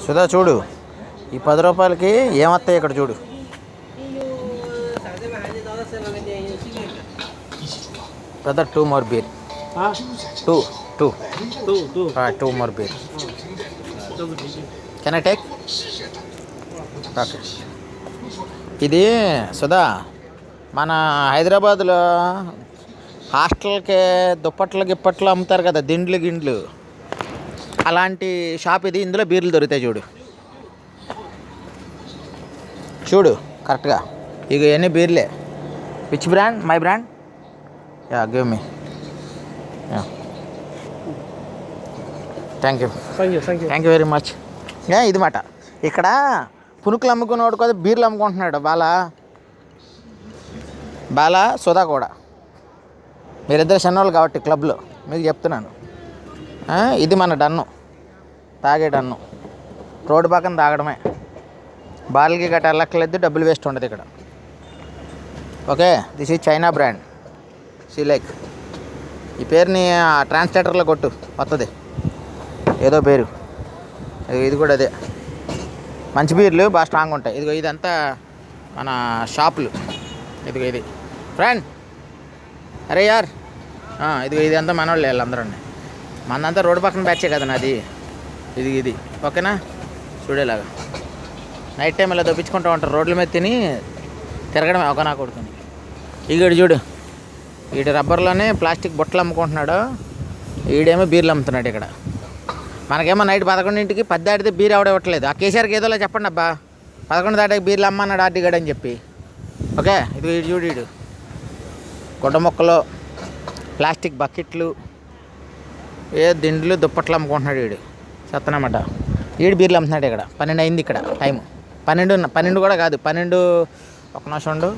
సుధా చూడు, ఈ 10 రూపాయలకి ఏమొస్తాయి ఇక్కడ చూడు. Brother 2 more beer. 2 more beer. Can I take? Okay. ఇది సుధా, మన హైదరాబాద్లో హాస్టల్కి దుప్పట్లు గిప్పట్లు అమ్ముతారు కదా, దిండ్లు గిండ్లు, అలాంటి షాప్ ఇది. ఇందులో బీర్లు దొరుకుతాయి చూడు. చూడు కరెక్ట్గా. ఇక ఇవన్నీ బీర్లే. Which brand? My brand. Yeah, give me. Thank you very much. ఇది మాట. ఇక్కడ పునుకులు అమ్ముకునేవాడు కదా, బీర్లు అమ్ముకుంటున్నాడు బాలా సుధా కూడా. మీరిద్దరు చిన్నవాళ్ళు కాబట్టి క్లబ్లో మీకు చెప్తున్నాను. ఇది మన డన్ను, తాగే డన్ను. రోడ్డు పక్కన తాగడమే, బాల్కి గట్ట వెళ్ళక్కర్లేదు, డబ్బులు వేస్ట్ ఉండదు ఇక్కడ. Okay, this is China brand. See like. ఈ పేరుని ట్రాన్స్లేటర్లో కొట్టు, వస్తుంది ఏదో పేరు. ఇది కూడా అదే. మంచి బీర్లు బాగా స్ట్రాంగ్ ఉంటాయి. ఇదిగో ఇదంతా మన షాపులు. ఇదిగో ఇది ఫ్రెండ్. అరే యార్, ఇదిగో ఇది అంతా మనోళ్ళు వీళ్ళందరూ. మనంతా రోడ్డు పక్కన బ్యాచే కదా నాది. ఇది ఓకేనా? చూడేలాగా నైట్ టైం ఇలా దొప్పించుకుంటూ ఉంటారు, రోడ్ల మీద తిని తిరగడమే ఒక నా కొడుకుని. ఈగడు చూడు, ఈడు రబ్బర్లోనే ప్లాస్టిక్ బొట్టలు అమ్ముకుంటున్నాడు, ఈడేమో బీర్లు అమ్ముతున్నాడు ఇక్కడ. మనకేమో నైట్ 11ంటికి 10 దాటితే బీర్ ఎవడ ఇవ్వట్లేదు. ఆ కేసీఆర్కి ఏదోలా చెప్పండి అబ్బా, 11 దాటికి బీర్లు అమ్మన్నాడు ఆర్టీగాడు అని చెప్పి. ఓకే, ఇది వీడు చూడు, వీడు గుడ్డ మొక్కలు, ప్లాస్టిక్ బకెట్లు, దిండ్లు దుప్పట్లు అమ్ముకుంటున్నాడు వీడు. చెత్తనమాట. వీడు బీర్లు అమ్ముతున్నాడు ఇక్కడ. 12 అయింది ఇక్కడ టైము. 12 కూడా కాదు, 12 ఒక నిమిషం ఉండు.